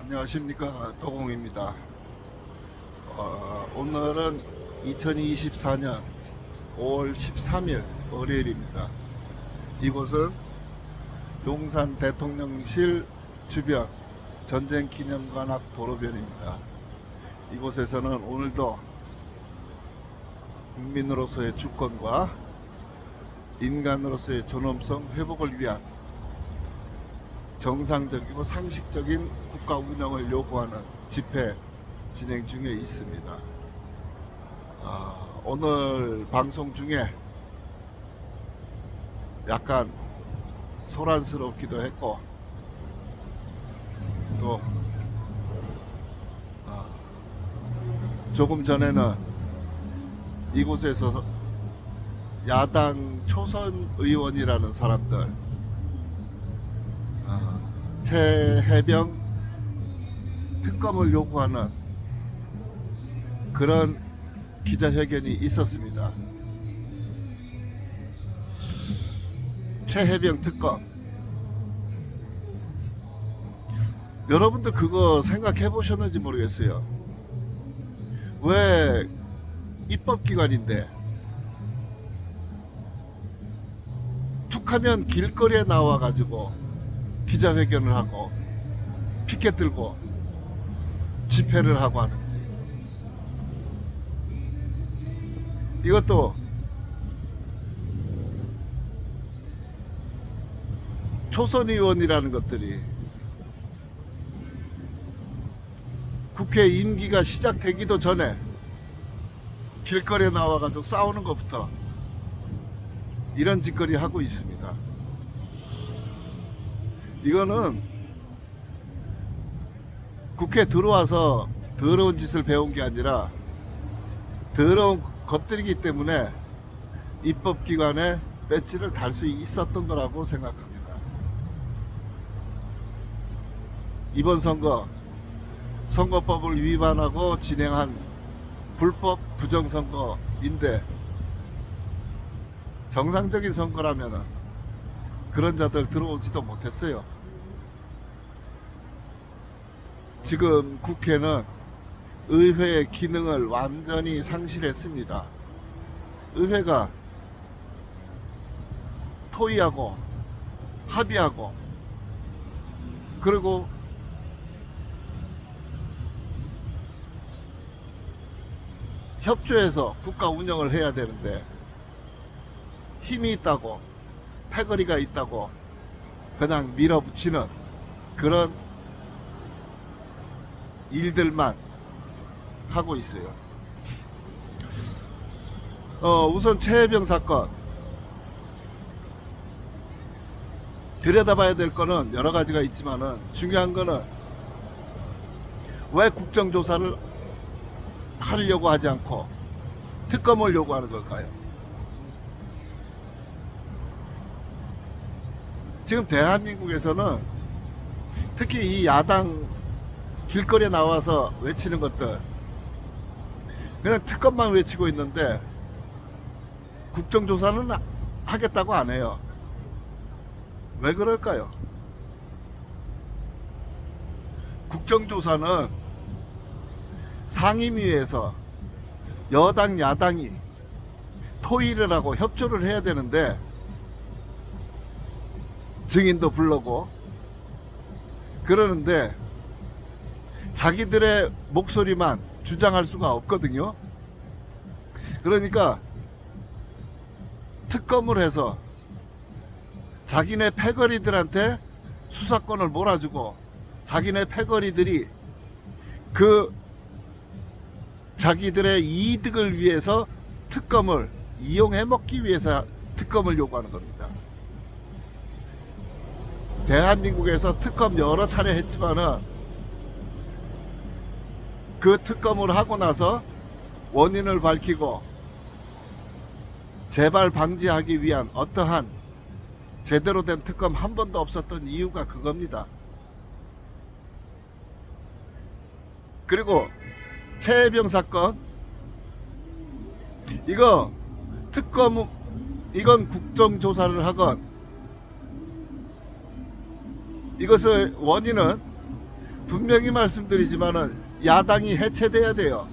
안녕하십니까, 도공입니다. 오늘은 2024년 5월 13일 월요일입니다. 이곳은 용산 대통령실 주변 전쟁기념관 앞 도로변입니다. 이곳에서는 오늘도 국민으로서의 주권과 인간으로서의 존엄성 회복을 위한 정상적이고 상식적인 국가 운영을 요구하는 집회 진행 중에 있습니다. 오늘 방송 중에 약간 소란스럽기도 했고 또 조금 전에는 이곳에서 야당 초선 의원이라는 사람들 최해병 특검을 요구하는 그런 기자회견이 있었습니다. 최해병 특검, 여러분들 그거 생각해 보셨는지 모르겠어요. 왜 입법기관인데 툭하면 길거리에 나와가지고 기자회견을 하고 피켓 들고 집회를 하고 하는지. 이것도 초선 의원이라는 것들이 국회 임기가 시작되기도 전에 길거리에 나와가지고 싸우는 것부터 이런 짓거리 하고 있습니다. 이거는 국회 들어와서 더러운 짓을 배운 게 아니라 더러운 것들이기 때문에 입법기관에 배지를 달 수 있었던 거라고 생각합니다. 이번 선거법을 위반하고 진행한 불법 부정선거인데 정상적인 선거라면은 그런 자들 들어오지도 못했어요. 지금 국회는 의회의 기능을 완전히 상실했습니다. 의회가 토의하고 합의하고 그리고 협조해서 국가 운영을 해야 되는데 힘이 있다고 패거리가 있다고 그냥 밀어붙이는 그런 일들만 하고 있어요. 우선 최해병 사건 들여다봐야 될 거는 여러 가지가 있지만은 중요한 거는 왜 국정조사를 하려고 하지 않고 특검을 요구하는 걸까요? 지금 대한민국에서는 특히 이 야당 길거리에 나와서 외치는 것들 그냥 특검만 외치고 있는데 국정조사는 하겠다고 안 해요. 왜 그럴까요? 국정조사는 상임위에서 여당 야당이 토의를 하고 협조를 해야 되는데 증인도 불러고 그러는데 자기들의 목소리만 주장할 수가 없거든요. 그러니까 특검을 해서 자기네 패거리들한테 수사권을 몰아주고 자기네 패거리들이 그 자기들의 이득을 위해서 특검을 이용해 먹기 위해서 특검을 요구하는 겁니다. 대한민국에서 특검 여러 차례 했지만은 그 특검을 하고 나서 원인을 밝히고 재발 방지하기 위한 어떠한 제대로 된 특검 한 번도 없었던 이유가 그겁니다. 그리고 최해병 사건 이거 특검 이건 국정조사를 하건 이것의 원인은 분명히 말씀드리지만은 야당이 해체돼야 돼요.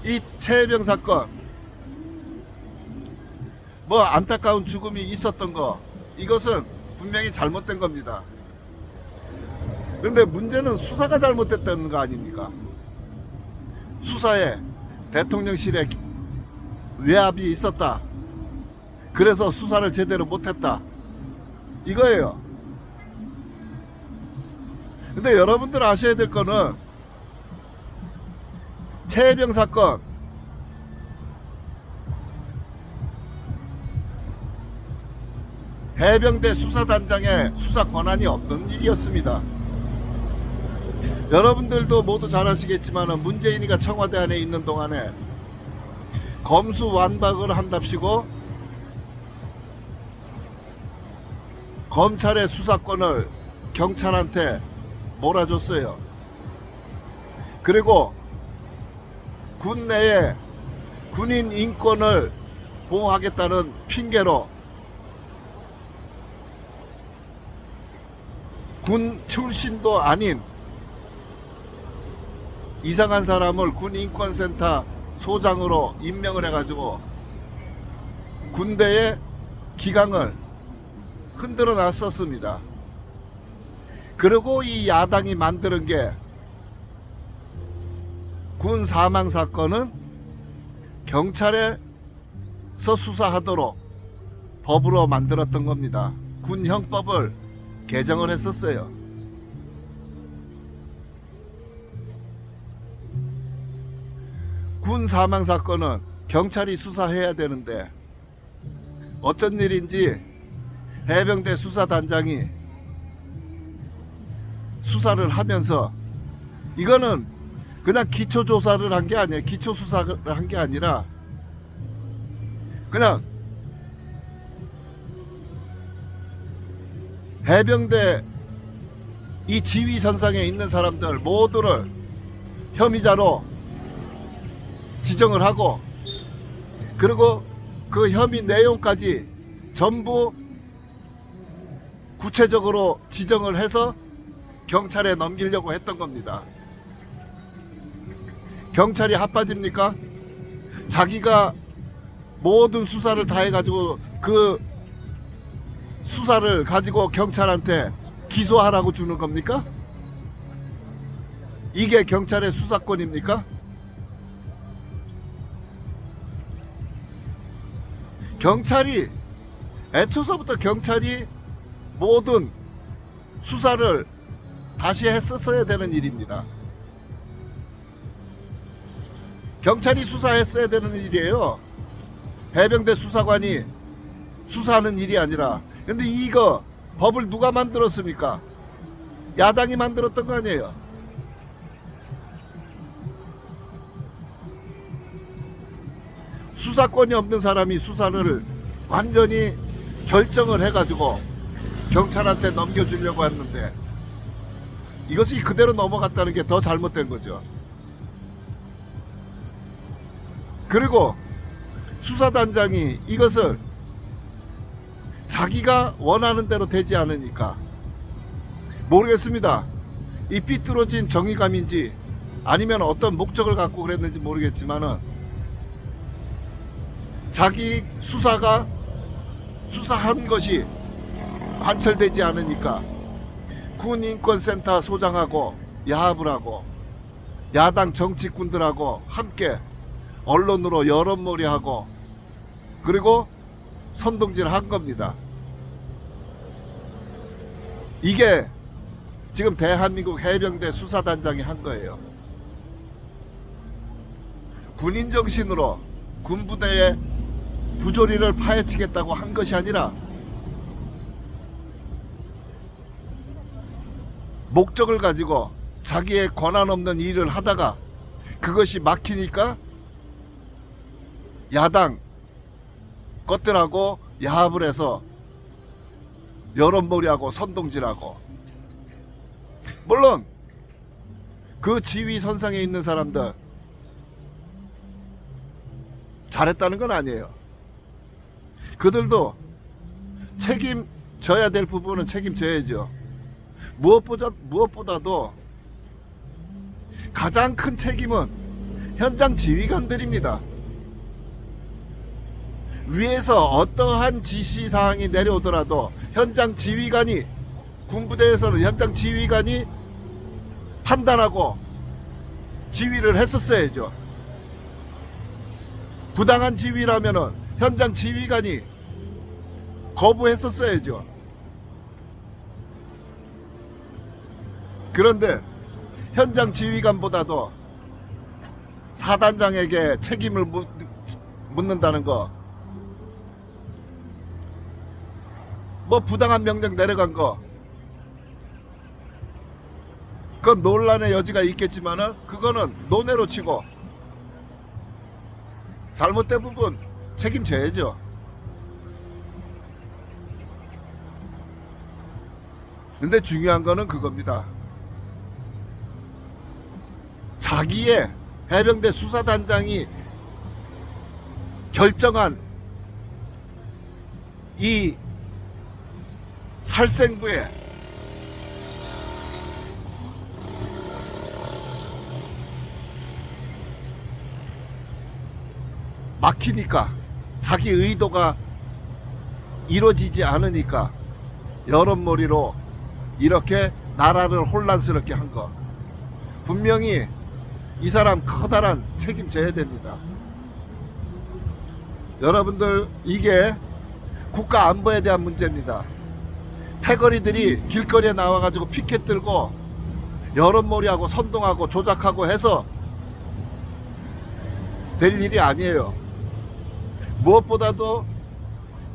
이 최혜병 사건, 뭐 안타까운 죽음이 있었던 거, 이것은 분명히 잘못된 겁니다. 그런데 문제는 수사가 잘못됐다는 거 아닙니까? 수사에 대통령실에 외압이 있었다. 그래서 수사를 제대로 못했다. 이거예요. 근데 여러분들 아셔야 될 거는 최혜병 사건, 해병대 수사단장의 수사 권한이 없는 일이었습니다. 여러분들도 모두 잘 아시겠지만 문재인이가 청와대 안에 있는 동안에 검수완박을 한답시고 검찰의 수사권을 경찰한테 몰아줬어요. 그리고 군 내에 군인 인권을 보호하겠다는 핑계로 군 출신도 아닌 이상한 사람을 군인권센터 소장으로 임명을 해가지고 군대의 기강을 흔들어 놨었습니다. 그리고 이 야당이 만드는 게 군 사망 사건은 경찰에서 수사하도록 법으로 만들었던 겁니다. 군 형법을 개정을 했었어요. 군 사망 사건은 경찰이 수사해야 되는데 어쩐 일인지 해병대 수사단장이 수사를 하면서, 이거는 그냥 기초조사를 한 게 아니에요. 기초수사를 한 게 아니라 그냥 해병대 이 지휘선상에 있는 사람들 모두를 혐의자로 지정을 하고, 그리고 그 혐의 내용까지 전부 구체적으로 지정을 해서 경찰에 넘기려고 했던 겁니다. 경찰이 핫바지입니까? 자기가 모든 수사를 다 해가지고 그 수사를 가지고 경찰한테 기소하라고 주는 겁니까? 이게 경찰의 수사권입니까? 경찰이, 애초서부터 경찰이 모든 수사를 다시 했었어야 되는 일입니다. 경찰이 수사했어야 되는 일이에요. 해병대 수사관이 수사하는 일이 아니라. 근데 이거 법을 누가 만들었습니까? 야당이 만들었던 거 아니에요. 수사권이 없는 사람이 수사를 완전히 결정을 해가지고 경찰한테 넘겨주려고 했는데 이것이 그대로 넘어갔다는 게 더 잘못된 거죠. 그리고 수사단장이 이것을 자기가 원하는 대로 되지 않으니까, 모르겠습니다. 이 삐뚤어진 정의감인지 아니면 어떤 목적을 갖고 그랬는지 모르겠지만은 자기 수사한 것이 관철되지 않으니까 군인권센터 소장하고 야합을 하고 야당 정치꾼들하고 함께 언론으로 여론몰이하고 그리고 선동질을 한 겁니다. 이게 지금 대한민국 해병대 수사단장이 한 거예요. 군인 정신으로 군부대의 부조리를 파헤치겠다고 한 것이 아니라 목적을 가지고 자기의 권한 없는 일을 하다가 그것이 막히니까 야당 것들하고 야합을 해서 여론몰이하고 선동질하고, 물론 그 지휘 선상에 있는 사람들 잘했다는 건 아니에요. 그들도 책임 져야 될 부분은 책임져야죠. 무엇보다도 가장 큰 책임은 현장 지휘관들입니다. 위에서 어떠한 지시사항이 내려오더라도 현장 지휘관이, 군부대에서는 현장 지휘관이 판단하고 지휘를 했었어야죠. 부당한 지휘라면은 현장 지휘관이 거부했었어야죠. 그런데 현장 지휘관보다도 사단장에게 책임을 묻는다는 거, 뭐 부당한 명령 내려간 거, 그건 논란의 여지가 있겠지만은 그거는 논외로 치고 잘못된 부분 책임져야죠. 근데 중요한 거는 그겁니다. 자기의 해병대 수사단장이 결정한 이 살생부에 막히니까, 자기 의도가 이루어지지 않으니까 여론몰이로 이렇게 나라를 혼란스럽게 한 거, 분명히 이 사람 커다란 책임져야 됩니다. 여러분들, 이게 국가 안보에 대한 문제입니다. 패거리들이 길거리에 나와가지고 피켓 들고 여론몰이하고 선동하고 조작하고 해서 될 일이 아니에요. 무엇보다도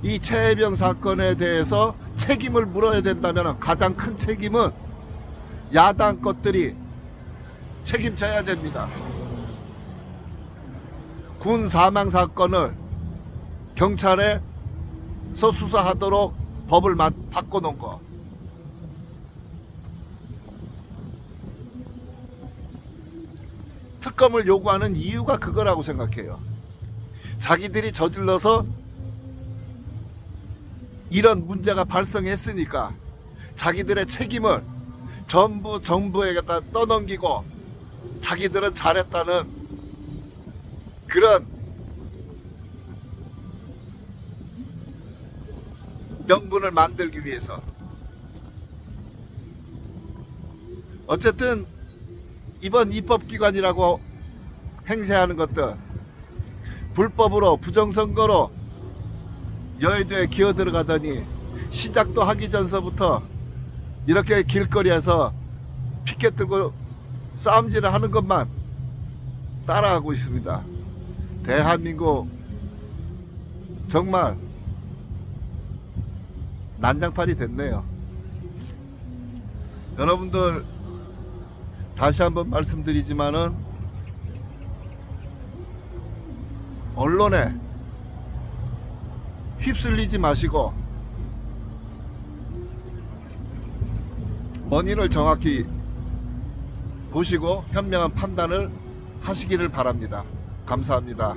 이 최혜병 사건에 대해서 책임을 물어야 된다면 가장 큰 책임은 야당 것들이 책임져야 됩니다. 군 사망 사건을 경찰에서 수사하도록 법을 바꿔놓은 거, 특검을 요구하는 이유가 그거라고 생각해요. 자기들이 저질러서 이런 문제가 발생했으니까 자기들의 책임을 전부 정부에게다 떠넘기고 자기들은 잘했다는 그런 명분을 만들기 위해서. 어쨌든 이번 입법기관이라고 행세하는 것들, 불법으로 부정선거로 여의도에 기어 들어가더니 시작도 하기 전서부터 이렇게 길거리에서 피켓 들고 싸움질을 하는 것만 따라하고 있습니다. 대한민국 정말 난장판이 됐네요. 여러분들, 다시 한번 말씀드리지만은 언론에 휩쓸리지 마시고 원인을 정확히 보시고 현명한 판단을 하시기를 바랍니다. 감사합니다.